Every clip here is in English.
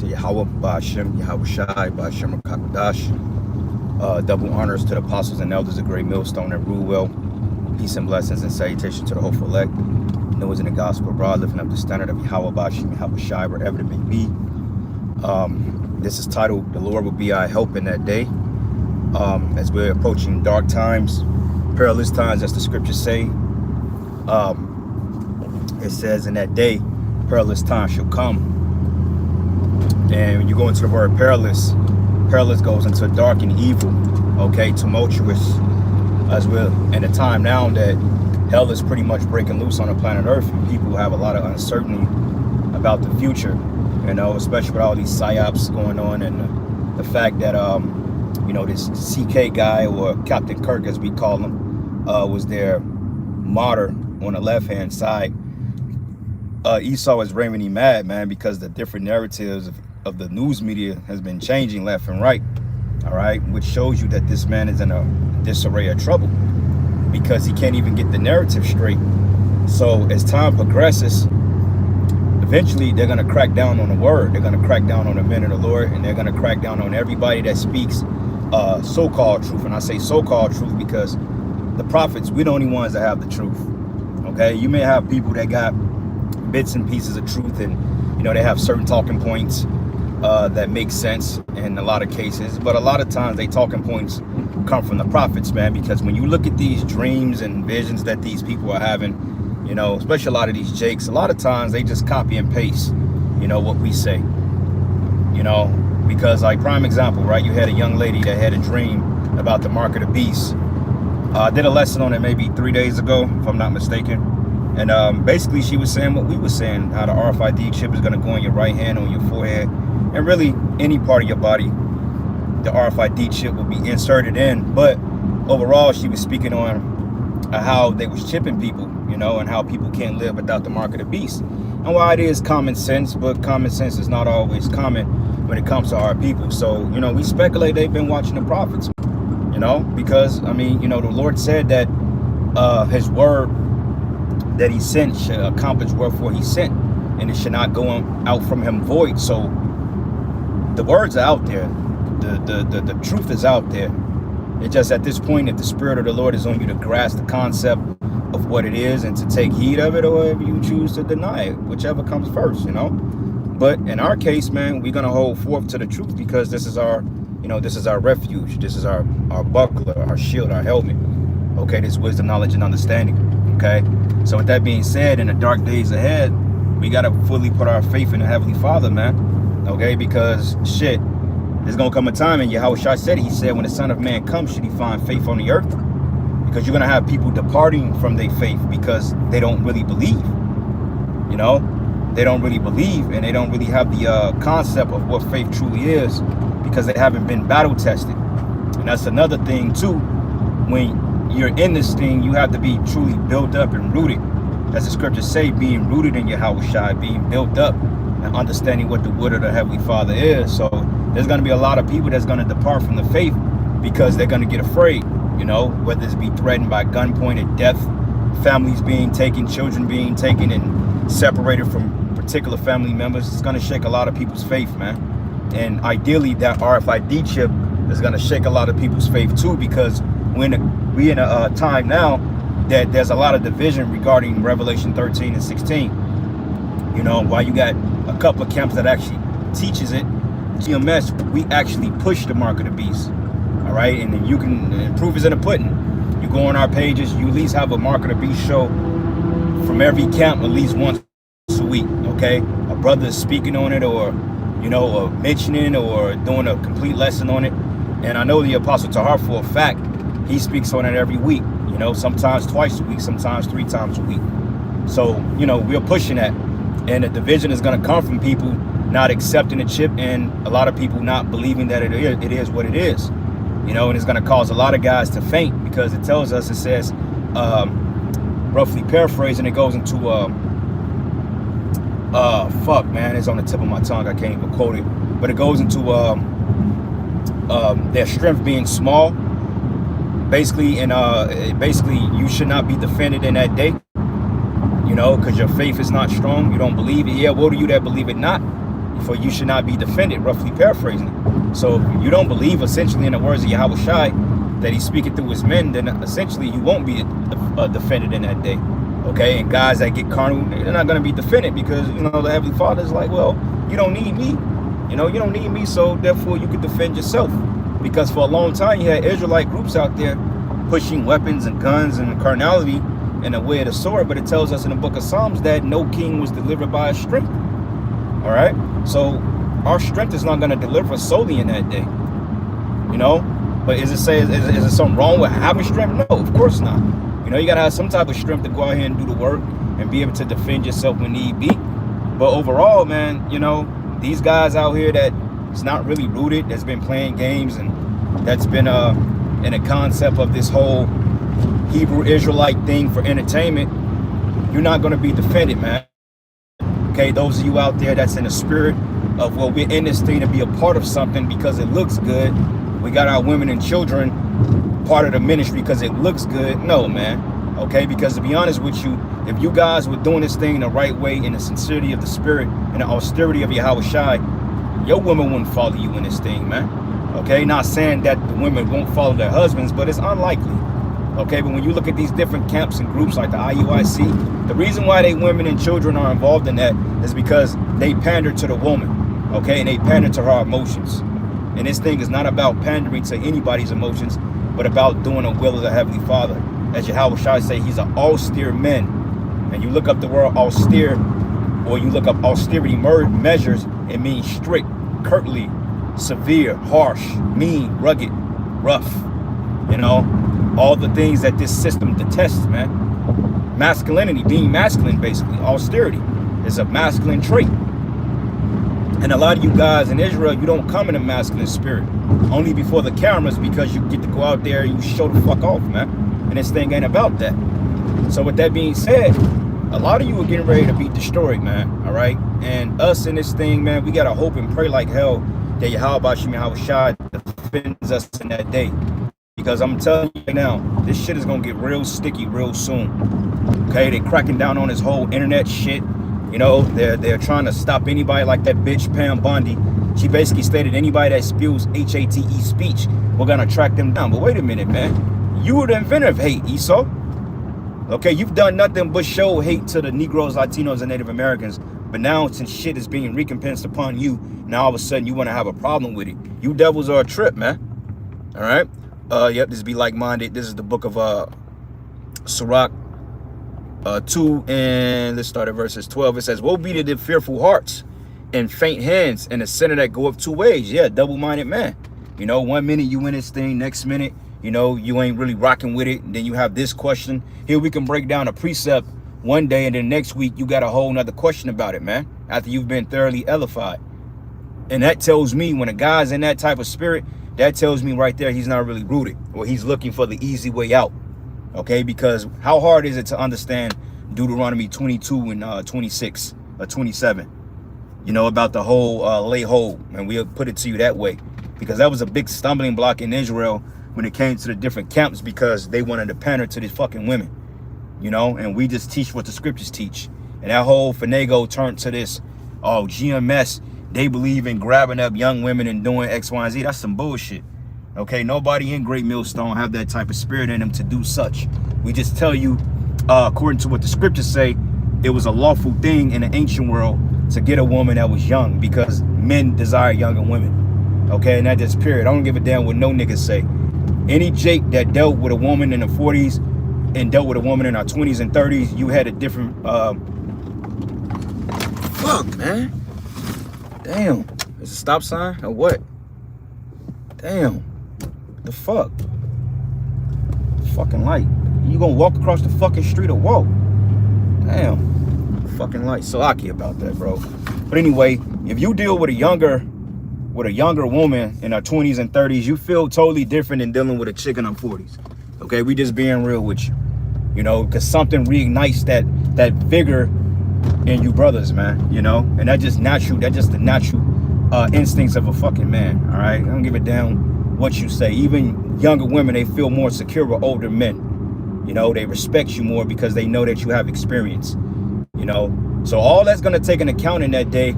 to Yahweh, Ba'ashem, Yahweh Shai, Ba'ashem Rakakadash. Double honors to the apostles and elders of Great Millstone and rule well. Peace and blessings and salutation to the hopeful elect. Noah's in the gospel abroad, lifting up the standard of Yahweh, Ba'ashem, Yahweh Shai, wherever it may be. This is titled, The Lord Will Be Our Help in That Day. As we're approaching dark times, perilous times, as the scriptures say. It says, in that day, perilous times shall come. And when you go into the word perilous, perilous goes into dark and evil, okay, tumultuous as well. And the time now that hell is pretty much breaking loose on the planet Earth, and people have a lot of uncertainty about the future, you know, especially with all these psyops going on, and the fact that, you know, this CK guy, or Captain Kirk as we call him, was their martyr on the left-hand side. Esau is raving mad, man, because the different narratives of the news media has been changing left and right, all right, which shows you that this man is in a disarray of trouble because he can't even get the narrative straight. So as time progresses, eventually they're going to crack down on the word. They're going to crack down on the men of the Lord, and they're going to crack down on everybody that speaks so-called truth. And I say so-called truth because the prophets, we're the only ones that have the truth. Okay, you may have people that got bits and pieces of truth, and you know, they have certain talking points that make sense in a lot of cases, but a lot of times they talking points come from the prophets, man, because when you look at these dreams and visions that these people are having, you know, especially a lot of these jakes, a lot of times they just copy and paste, you know, what we say, you know, because like prime example, right, you had a young lady that had a dream about the mark of the beast. I did a lesson on it maybe 3 days ago, if I'm not mistaken. And basically she was saying what we were saying, how the RFID chip is going to go on your right hand, on your forehead, and really any part of your body, the RFID chip will be inserted in. But overall, she was speaking on how they was chipping people, you know, and how people can't live without the mark of the beast. And while it is common sense, but common sense is not always common when it comes to our people. So, you know, we speculate they've been watching the prophets, you know, because, I mean, you know, the Lord said that his word that he sent should accomplish wherefore he sent, and it should not go out from him void. So the words are out there, the truth is out there. It's just at this point, if the Spirit of the Lord is on you to grasp the concept of what it is and to take heed of it, or if you choose to deny it, whichever comes first, you know. But in our case, man, we're gonna hold forth to the truth, because this is our, you know, this is our refuge, this is our buckler, our shield, our helmet. Okay, this wisdom, knowledge, and understanding. Okay, so with that being said, in the dark days ahead, we got to fully put our faith in the Heavenly Father, man. Okay, because shit, there's gonna come a time, and Yahweh Shai said, he said, when the Son of Man comes, should he find faith on the earth? Because you're gonna have people departing from their faith because they don't really believe, you know, they don't really believe, and they don't really have the concept of what faith truly is, because they haven't been battle tested. And that's another thing too. When you're in this thing, you have to be truly built up and rooted, as the scriptures say, being rooted in Yahweh Shai, being built up and understanding what the word of the Heavenly Father is. So there's going to be a lot of people that's going to depart from the faith because they're going to get afraid, you know, whether it's be threatened by gunpoint and death, families being taken, children being taken and separated from particular family members. It's going to shake a lot of people's faith, man. And ideally that RFID chip is going to shake a lot of people's faith too, because we in a time now that there's a lot of division regarding Revelation 13 and 16. You know, while you got a couple of camps that actually teaches it, GMS, we actually push the mark of the beast. All right, and you can, proof is in the pudding. You go on our pages, you at least have a mark of the beast show from every camp at least once a week. Okay, a brother is speaking on it, or, you know, or mentioning, or doing a complete lesson on it. And I know the Apostle Tahar for a fact, he speaks on it every week, you know, sometimes twice a week, sometimes 3 times a week. So, you know, we're pushing that. And the division is going to come from people not accepting the chip, and a lot of people not believing that it is what it is, you know, and it's going to cause a lot of guys to faint, because it tells us, it says, roughly paraphrasing, it goes into, fuck, man, it's on the tip of my tongue, I can't even quote it, but it goes into their strength being small, basically, and basically you should not be defended in that day, you know, because your faith is not strong, you don't believe it. Yeah, woe to you that believe it not. for you should not be defended, roughly paraphrasing it. So if you don't believe essentially in the words of Yahweh Shai that he's speaking through his men, then essentially you won't be defended in that day. Okay, and guys that get carnal, they're not going to be defended because, you know, the Heavenly Father is like, well, you don't need me. You know, you don't need me, so therefore you can defend yourself. Because for a long time you had Israelite groups out there pushing weapons and guns and carnality in the way of the sword, but it tells us in the book of Psalms that no king was delivered by his strength. All right, so our strength is not going to deliver us solely in that day, you know. But is it something wrong with having strength? No, of course not. You know, you got to have some type of strength to go out here and do the work and be able to defend yourself when need be. But overall, man, you know, these guys out here that it's not really rooted, that's been playing games, and that's been in a concept of this whole Hebrew Israelite thing for entertainment, you're not going to be defended, man. Okay, those of you out there that's in the spirit of, well, we're in this thing to be a part of something because it looks good. We got our women and children part of the ministry because it looks good. No, man. Okay, because to be honest with you, if you guys were doing this thing the right way in the sincerity of the spirit and the austerity of Yahweh Shai, your women wouldn't follow you in this thing, man. Okay, not saying that the women won't follow their husbands, but it's unlikely. Okay, but when you look at these different camps and groups like the IUIC, the reason why they women and children are involved in that is because they pander to the woman, okay, and they pander to her emotions. And this thing is not about pandering to anybody's emotions, but about doing the will of the Heavenly Father. As Yahweh Shai say, he's an austere man. And you look up the word austere, or you look up austerity measures, it means strict, curtly, severe, harsh, mean, rugged, rough. You know, all the things that this system detests, man. Masculinity, being masculine, basically. Austerity is a masculine trait. And a lot of you guys in Israel, you don't come in a masculine spirit. Only before the cameras, because you get to go out there and you show the fuck off, man. And this thing ain't about that. So with that being said, a lot of you are getting ready to be destroyed, man. All right? And us in this thing, man, we got to hope and pray like hell that Yahweh Bashim Yahweh Shai defends us in that day. Because I'm telling you right now, this shit is going to get real sticky real soon. Okay? They're cracking down on this whole internet shit. You know, they're trying to stop anybody like that bitch Pam Bondi. She basically stated anybody that spews HATE speech, we're going to track them down. But wait a minute, man. You were the inventor of hate, Esau. Okay, you've done nothing but show hate to the Negroes, Latinos, and Native Americans. But now, since shit is being recompensed upon you, now all of a sudden you want to have a problem with it. You devils are a trip, man. All right? Yep, this be like-minded. This is the book of Sirach 2, and let's start at verses 12. It says, woe be to the fearful hearts and faint hands and the sinner that go up two ways. Yeah, double-minded man. You know, 1 minute you in this thing, next minute, you know, you ain't really rocking with it. And then you have this question. Here we can break down a precept one day, and then next week you got a whole nother question about it, man, after you've been thoroughly edified. And that tells me when a guy's in that type of spirit, that tells me right there he's not really rooted, or he's looking for the easy way out. Okay, because how hard is it to understand Deuteronomy 22 and 26 or 27? You know, about the whole lay hold, and we'll put it to you that way. Because that was a big stumbling block in Israel when it came to the different camps, because they wanted to pander to these fucking women. You know, and we just teach what the scriptures teach. And that whole finagle turned to this, oh, GMS, they believe in grabbing up young women and doing X, Y, and Z. That's some bullshit. Okay, nobody in Great Millstone have that type of spirit in them to do such. We just tell you, according to what the scriptures say, it was a lawful thing in the ancient world to get a woman that was young, because men desire younger women. Okay, and that just period. I don't give a damn what no niggas say. Any Jake that dealt with a woman in the 40s and dealt with a woman in our 20s and 30s, you had a different fuck, man. Damn. Is it a stop sign or what? Damn. The fuck? Fucking light. You gonna walk across the fucking street or walk? Damn. Fucking light. Salaki about that, bro. But anyway, if you deal with a younger woman in her 20s and 30s, you feel totally different than dealing with a chick in her 40s. Okay, we just being real with you. You know, because something reignites that vigor in you brothers, man. You know, and that's just natural. That's just the natural instincts of a fucking man. All right, I don't give a damn what you say. Even younger women, they feel more secure with older men. You know, they respect you more because they know that you have experience. You know, so all that's gonna take an account in that day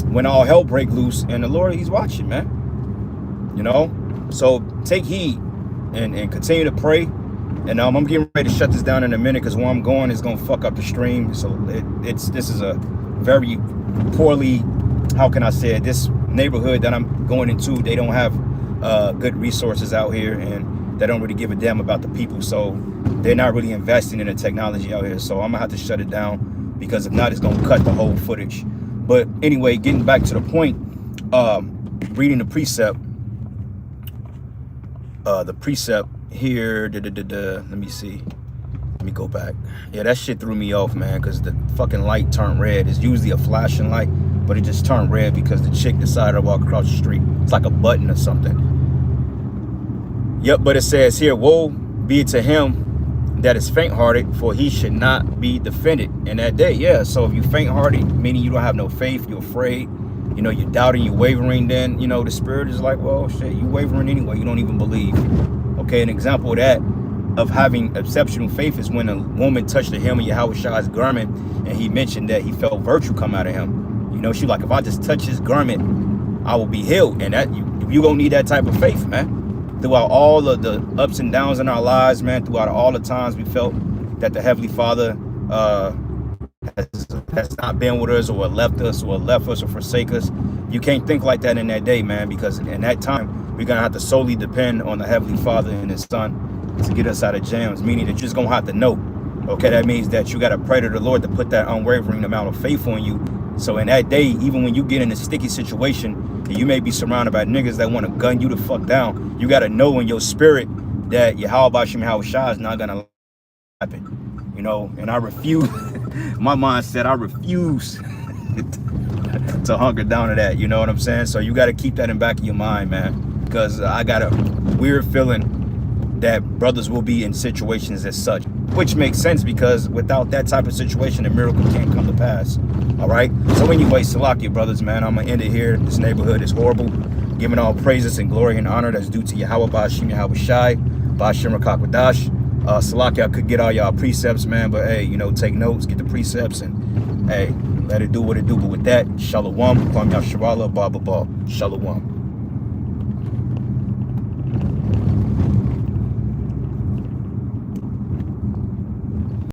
when all hell break loose, and the Lord, he's watching, man. You know? So take heed and continue to pray. And I'm getting ready to shut this down in a minute because where I'm going is going to fuck up the stream. So this is a very poorly, how can I say it, this neighborhood that I'm going into, they don't have good resources out here, and they don't really give a damn about the people. So they're not really investing in the technology out here. So I'm gonna have to shut it down, because if not, it's gonna cut the whole footage. But anyway, getting back to the point, reading the precept here, let me see, let me go back. Yeah, that shit threw me off, man, because the fucking light turned red. It's usually a flashing light, but it just turned red because the chick decided to walk across the street. It's like a button or something. Yep, but it says here, woe be it to him that is faint-hearted, for he should not be defended in that day. Yeah, so if you faint-hearted, meaning you don't have no faith, you're afraid, you know, you're doubting, you're wavering, then, you know, the spirit is like, well, shit, you wavering anyway, you don't even believe. Okay, an example of that, of having exceptional faith, is when a woman touched the hem of Yahweh's garment, and he mentioned that he felt virtue come out of him. You know, she like, if I just touch his garment, I will be healed. And that you gonna need that type of faith, man. Throughout all of the ups and downs in our lives, man, throughout all the times we felt that the Heavenly Father has not been with us, or left us, or forsake us, you can't think like that in that day, man, because in that time we're gonna have to solely depend on the Heavenly Father and His Son to get us out of jams, meaning that you're just gonna have to know. Okay, that means that you gotta pray to the Lord to put that unwavering amount of faith on you. So in that day, even when you get in a sticky situation, and you may be surrounded by niggas that want to gun you the fuck down, you gotta know in your spirit that Yahweh Shem Yahushua is not gonna happen. You know, and I refuse. My mind said I refuse to hunker down to that. You know what I'm saying? So you gotta keep that in back of your mind, man. Because I got a weird feeling that brothers will be in situations as such, which makes sense, because without that type of situation, a miracle can't come to pass. All right. So anyway, Salakia, brothers, man, I'm gonna end it here. This neighborhood is horrible. Giving all praises and glory and honor that's due to Yahweh Ba'ashem Yahweh Shai, Ba'ashem Rakakwadash. Salakia, I could get all y'all precepts, man, but hey, you know, take notes, get the precepts, and hey, let it do what it do. But with that, Shalom, Kwam Yasharala, Baba Ba, Shalom.